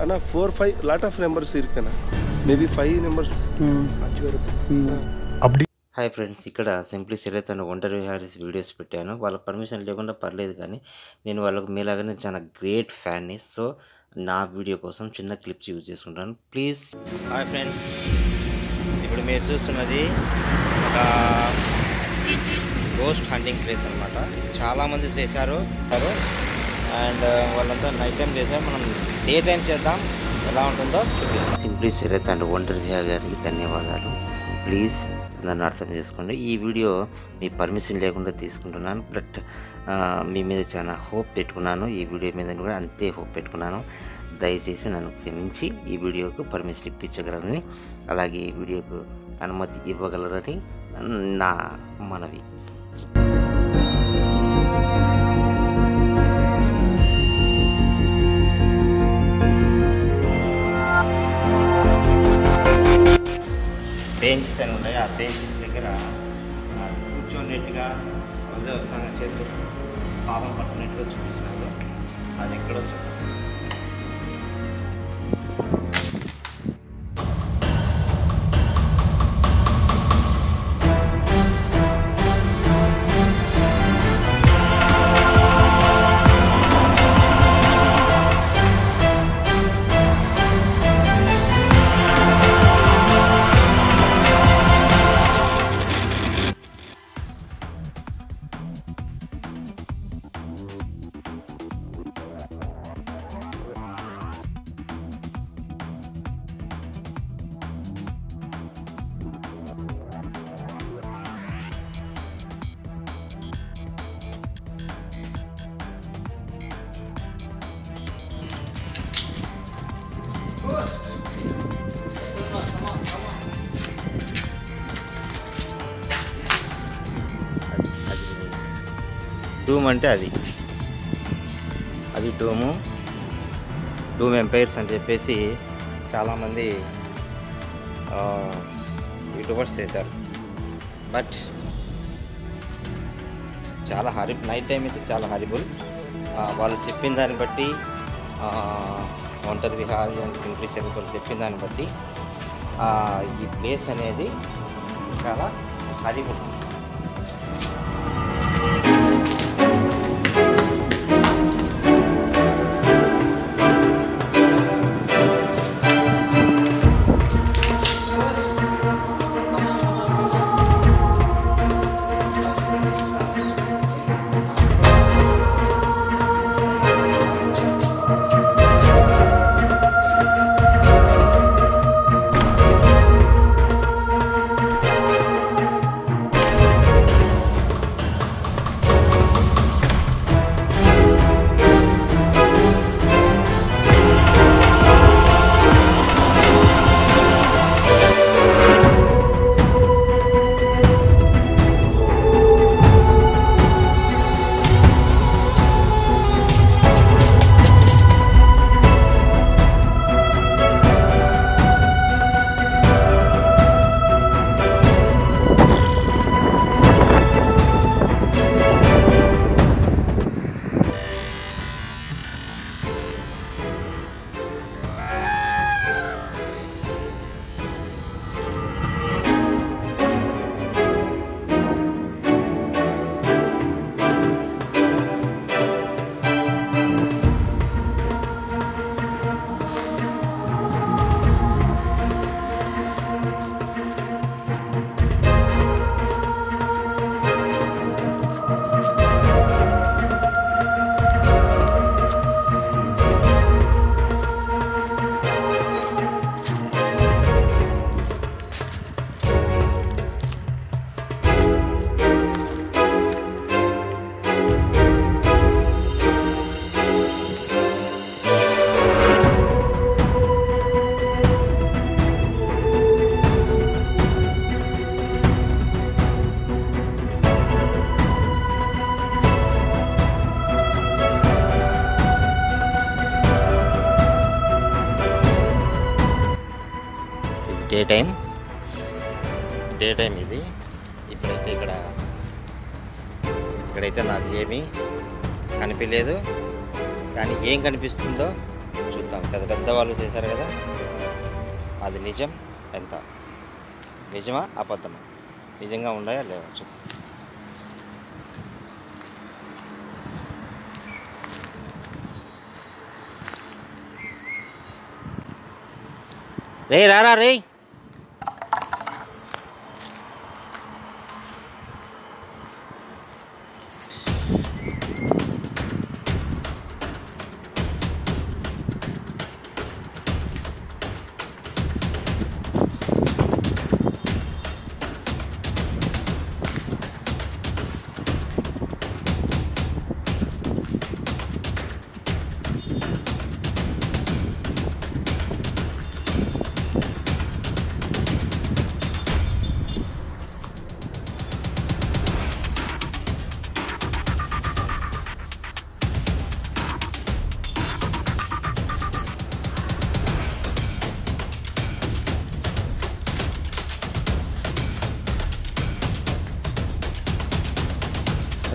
అన్న 4-5 lot of numbers ఇరుకనా maybe 5 numbers అప్పుడు. హాయ్ ఫ్రెండ్స్, ఇక్కడ సింప్లీ సిరేతను ఒంటరి విహారీస్ వీడియోస్ పెట్టాను. వాళ్ళ పర్మిషన్ లేకుండా పర్లేదు, కానీ నేను వాళ్ళకు మీలాగానే చాలా గ్రేట్ ఫ్యాన్ని. సో నా వీడియో కోసం చిన్న క్లిప్స్ యూజ్ చేసుకుంటాను, ప్లీజ్. హాయ్ ఫ్రెండ్స్, ఇప్పుడు మీరు చూస్తున్నది ఒక గోస్ట్ హంటింగ్ ప్లేస్ అనమాట. చాలామంది చేశారు అండ్ వాళ్ళంతా నైట్ టైం చేశారు. మనం డే టైం చేద్దాం, ఎలా ఉంటుందో చూపిస్తాం. సింప్లీ సిరేత్ అండ్ ఒంటరి విహారీ గారికి ధన్యవాదాలు. ప్లీజ్ నన్ను అర్థం చేసుకోండి. ఈ వీడియో మీ పర్మిషన్ లేకుండా తీసుకుంటున్నాను, బట్ మీ మీద చాలా హోప్ పెట్టుకున్నాను. ఈ వీడియో మీద కూడా అంతే హోప్ పెట్టుకున్నాను. దయచేసి నన్ను క్షమించి ఈ వీడియోకు పర్మిషన్ ఇప్పించగలరని, అలాగే ఈ వీడియోకు అనుమతి ఇవ్వగలరని నా మనవి. బెంచెస్ అని ఉన్నాయి. ఆ బెంచెస్ దగ్గర కూర్చోనేట్టుగా అదే చేతులు పాపం పట్టుకున్నట్టుగా చూపించినారు. అది ఎక్కడో డూమ్ అంటే అది డూమ్ ఎంపైర్స్ అని చెప్పేసి చాలామంది యూట్యూబర్స్ చేశారు. బట్ చాలా నైట్ టైం అయితే చాలా హారిబుల్. వాళ్ళు చెప్పిన దాన్ని బట్టి, ఒంటరి విహారీ అండ్ సింప్లీ సిరేత్ వాళ్ళు చెప్పిన దాన్ని బట్టి ఈ ప్లేస్ అనేది చాలా హారిబుల్. డే టైం ఇది. ఇప్పుడైతే ఇక్కడైతే నాకు ఏమీ కనిపించలేదు, కానీ ఏం కనిపిస్తుందో చూద్దాం. పెద్ద పెద్ద వాళ్ళు చేశారు కదా, అది నిజం ఎంత, నిజమా అబద్ధమా, నిజంగా ఉన్నాయా లేవా చూద్దాం. రే రారా రే,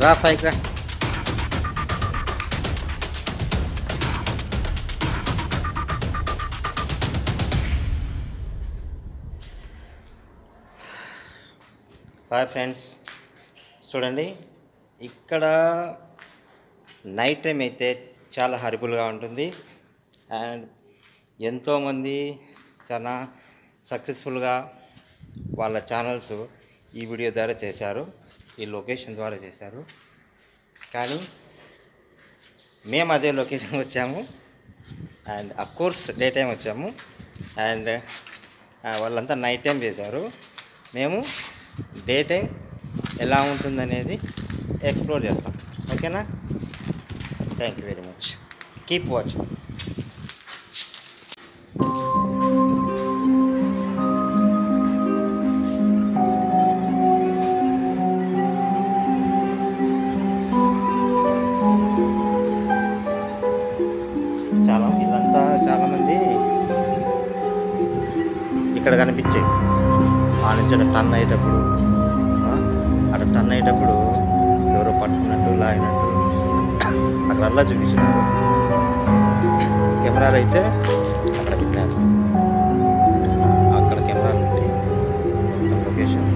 రా పైకి రా. హాయ్ ఫ్రెండ్స్, చూడండి ఇక్కడ నైట్ టైం అయితే చాలా హరిబుల్గా ఉంటుంది. అండ్ ఎంతోమంది చాలా సక్సెస్ఫుల్గా వాళ్ళ ఛానల్స్ ఈ వీడియో ద్వారా చేశారు, ఈ లొకేషన్ ద్వారా చేశారు. కానీ మేము అదే లొకేషన్ వచ్చాము అండ్ అఫ్కోర్స్ డే టైం వచ్చాము. అండ్ వాళ్ళంతా నైట్ టైం చేశారు, మేము డే టైం ఎలా ఉంటుందనేది ఎక్స్ప్లోర్ చేస్తాం. ఓకేనా? Thank you very much, keep watching. చాలామంది ఇక్కడ కనిపించేది ఆ నుంచి అక్కడ టర్న్ అయ్యేటప్పుడు, ఎవరో పట్టుకున్నట్టు లాగినట్టు అక్కడ అలా చూపించినారు. కెమెరాలు అయితే అక్కడ పెట్టినారు, అక్కడ కెమెరాలు ఉంటాయి లొకేషన్.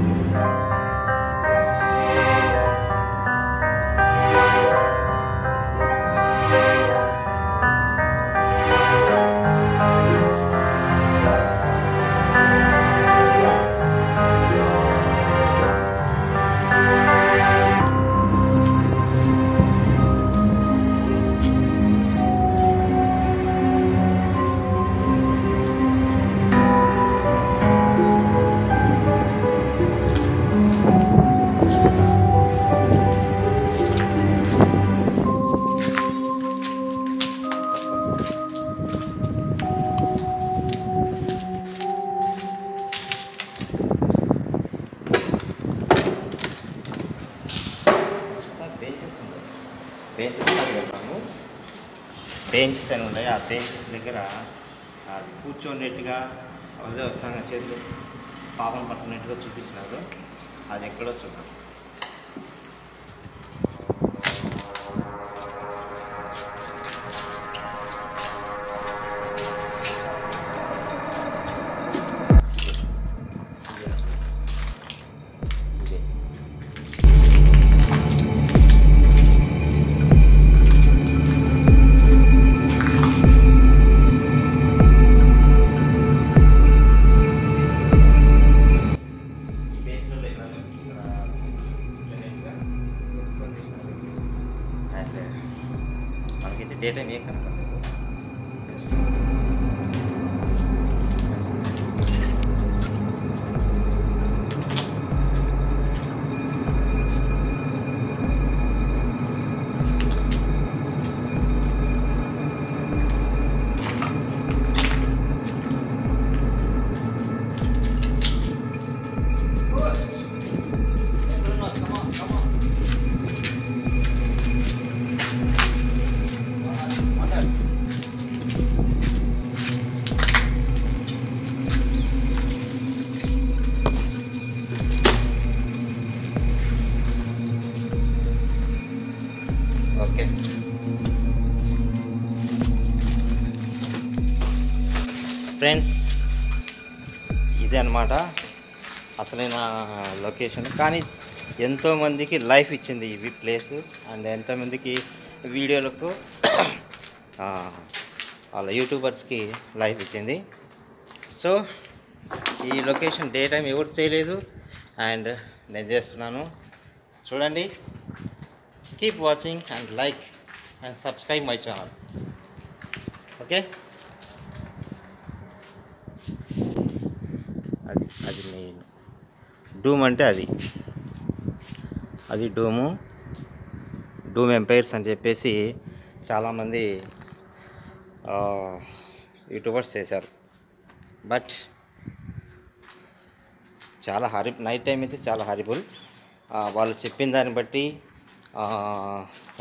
బెంచెస్ అని ఉన్నాయి, ఆ బెంచెస్ దగ్గర అది కూర్చోనేట్టుగా అదే వచ్చాక చేతులు పాపం పట్టుకున్నట్టుగా చూపించినారు. అది ఎక్కడో చూద్దాం. మనకైతే డే టైం ఏం కనపడలేదు. ఫ్రెండ్స్, ఇదే అన్నమాట అసలైన లొకేషన్. కానీ ఎంతోమందికి లైఫ్ ఇచ్చింది ఈ ప్లేసు, అండ్ ఎంతోమందికి వీడియోలకు వాళ్ళ యూట్యూబర్స్కి లైఫ్ ఇచ్చింది. సో ఈ లొకేషన్ డే టైం ఎవరు చేయలేదు, అండ్ నేను చేస్తున్నాను. చూడండి, keep watching and like and subscribe my channel. Okay, అది మెయిన్ డూమ్ అంటే అది డూమ్ ఎంపైర్స్ అని చెప్పేసి చాలామంది యూట్యూబర్స్ చేశారు. బట్ చాలా నైట్ టైం అయితే చాలా హారిబుల్. వాళ్ళు చెప్పిన దాన్ని బట్టి,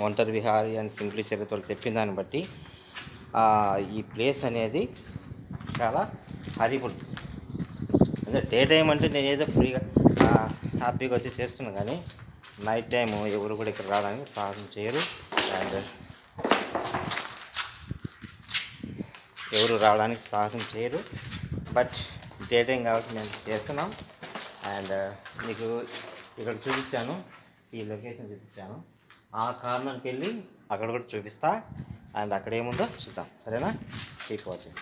ఒంటరి విహారీ అండ్ సింప్లీ చరిత్ర వాళ్ళు చెప్పిన దాన్ని బట్టి ఈ ప్లేస్ అనేది చాలా హారిబుల్. అదే డే టైం అంటే నేను ఏదో ఫ్రీగా హ్యాపీగా వచ్చి చేస్తున్నాను, కానీ నైట్ టైము ఎవరు కూడా ఇక్కడ రావడానికి సాహసం చేయరు, అండ్ ఎవరు రావడానికి సాహసం చేయరు. బట్ డే టైం కాబట్టి నేను చేస్తున్నాం. అండ్ మీకు ఇక్కడ చూపించాను, ఈ లొకేషన్ చూపించాను. ఆ కార్నర్కి వెళ్ళి అక్కడ కూడా చూపిస్తా, అండ్ అక్కడ ఏముందో చూద్దాం. సరేనా? Keep watching.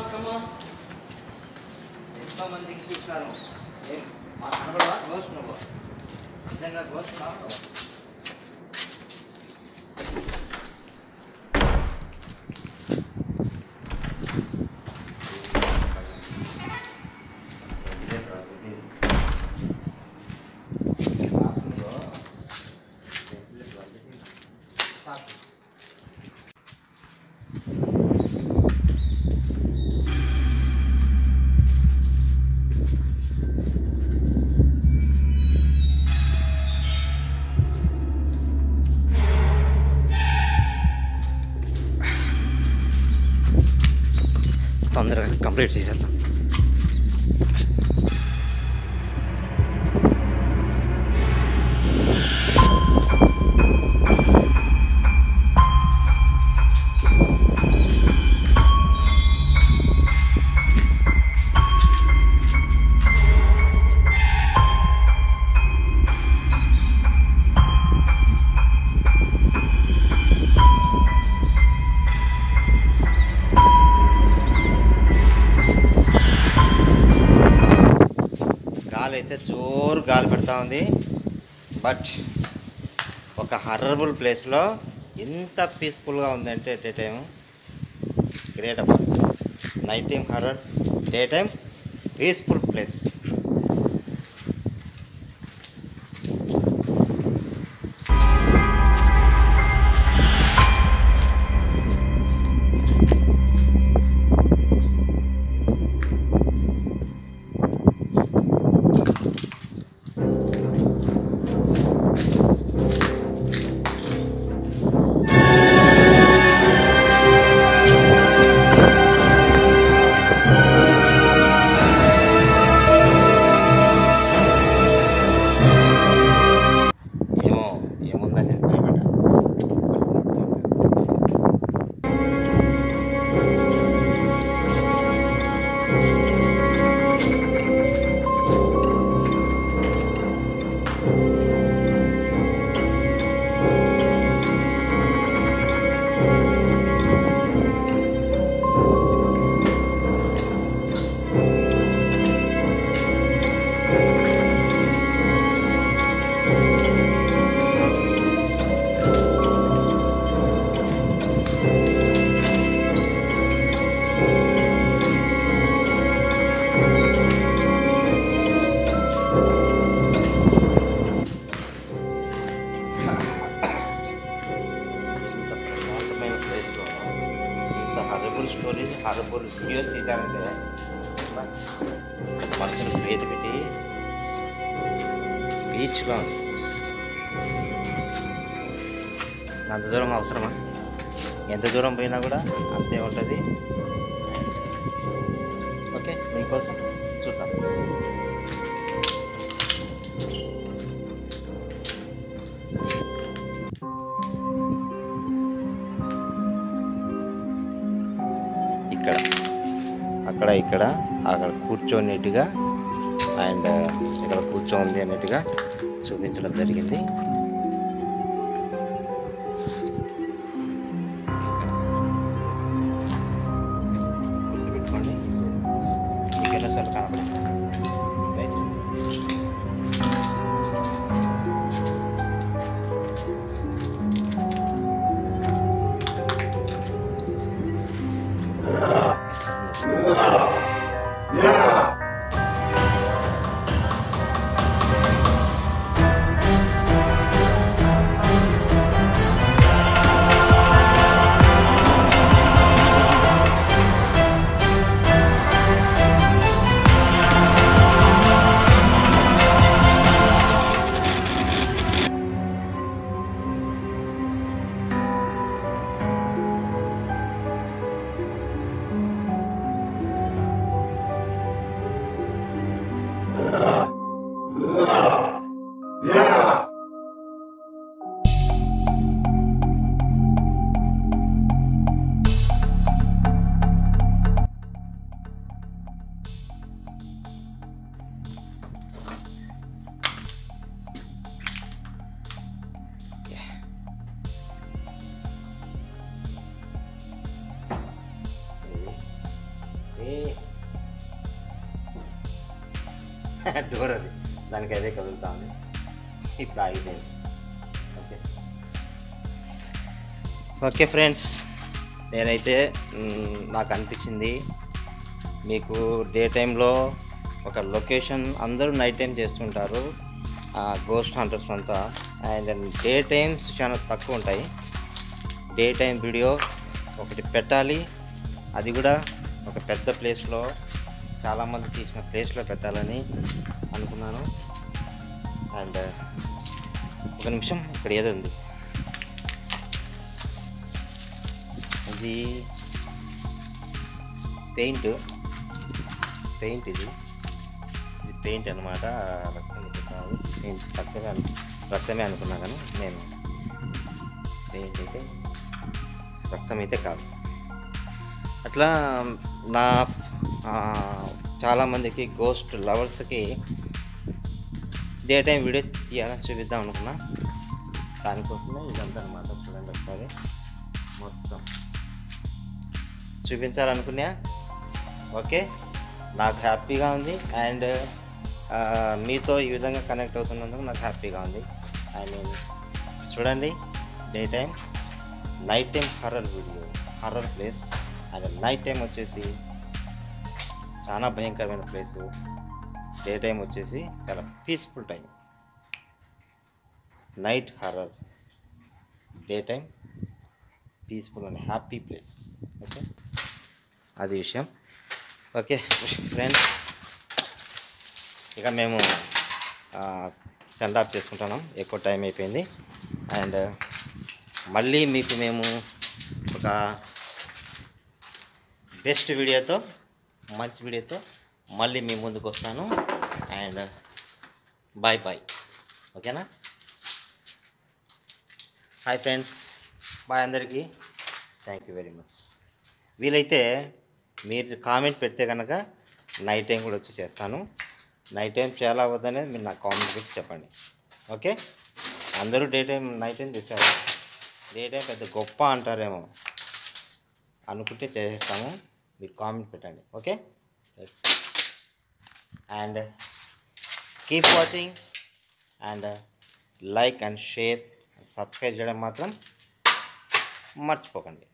కమాన్ ఎంతోమందికి చూసినాను. మా కనబడవా గోస్ట్? నువ్వు నిజంగా గోస్ట్ కాదు. తొందరగా కంప్లీట్ చేసేద్దాం. అయితే జోరు గాలి పెడతా ఉంది. బట్ ఒక హర్రబుల్ ప్లేస్లో ఎంత పీస్ఫుల్గా ఉందంటే డే టైం గ్రేట్ అబ్బా. Night time horror, day time peaceful place. Horrible videos తీశారంటే మనుషులు పేరు పెట్టి బీచ్లో అంత దూరం అవసరమా? ఎంత దూరం పోయినా కూడా అంతే ఉంటుంది. ఓకే, మీకోసం చూద్దాం. ఇక్కడ అక్కడ కూర్చోనేట్టుగా అండ్ ఇక్కడ కూర్చోంది అన్నట్టుగా చూపించడం జరిగింది. గుర్తుపెట్టుకోండి, మీకు ఎన్నోసార్లు కనపడింది. డోర్ అది దానికి అదే కదులుతా ఉంది. ఇప్పుడు ఆగిపోయింది. ఓకే ఫ్రెండ్స్, నేనైతే నాకు అనిపించింది మీకు డే టైంలో ఒక లొకేషన్, అందరూ నైట్ టైం చేస్తుంటారు గోస్ట్ హంటర్స్ అంతా, అండ్ డే టైమ్స్ చాలా తక్కువ ఉంటాయి. డే టైం వీడియో ఒకటి పెట్టాలి, అది కూడా ఒక పెద్ద ప్లేస్లో, చాలామంది తీసిన ప్లేస్లో పెట్టాలని అనుకున్నాను. అండ్ ఒక నిమిషం, ఇక్కడ ఏదో ఉంది, ఇది పెయింట్ ఇది పెయింట్ అనమాట. రక్తమే అనుకున్నా, కానీ నేను పెయింట్ అయితే రక్తం అయితే కాదు. అట్లా నా చాలామందికి గోస్ట్ లవర్స్కి డే టైం వీడియో తీయాలని చూపిద్దాం అనుకున్నా. దానికోసమే ఇదంతా అనమాట. చూడండి, ఒకసారి మొత్తం చూపించాలనుకున్నా. ఓకే, నాకు హ్యాపీగా ఉంది. అండ్ మీతో ఈ విధంగా కనెక్ట్ అవుతున్నందుకు నాకు హ్యాపీగా ఉంది. చూడండి, day time, night time horror video, horror place. And night time వచ్చేసి చాలా భయంకరమైన ప్లేసు, డే టైం వచ్చేసి చాలా peaceful time. Night horror, day time peaceful and happy place. Okay, అది విషయం. ఓకే ఫ్రెండ్స్, ఇక మేము సెండ్ ఆఫ్ చేసుకుంటున్నాం, ఎక్కువ టైం అయిపోయింది. అండ్ మళ్ళీ మీకు మేము ఒక బెస్ట్ వీడియోతో, మంచి వీడియోతో మళ్ళీ మీ ముందుకు వస్తాను. And bye bye. ఓకేనా? హాయ్ ఫ్రెండ్స్, బాయ్ అందరికీ. Thank you very much. వీలైతే మీరు కామెంట్ పెడితే కనుక నైట్ టైం కూడా వచ్చి చేస్తాను. నైట్ టైం చాలా వద్దనేది మీరు నాకు కామెంట్ పెట్టి చెప్పండి. ఓకే, అందరూ డే టైం నైట్ టైం చేస్తారు, డే టైం పెద్ద గొప్ప అంటారేమో అనుకుంటే చేసేస్తాము. మీరు కామెంట్ పెట్టండి. Okay, and keep watching and like and share, subscribe చేయడం మాత్రం మర్చిపోకండి.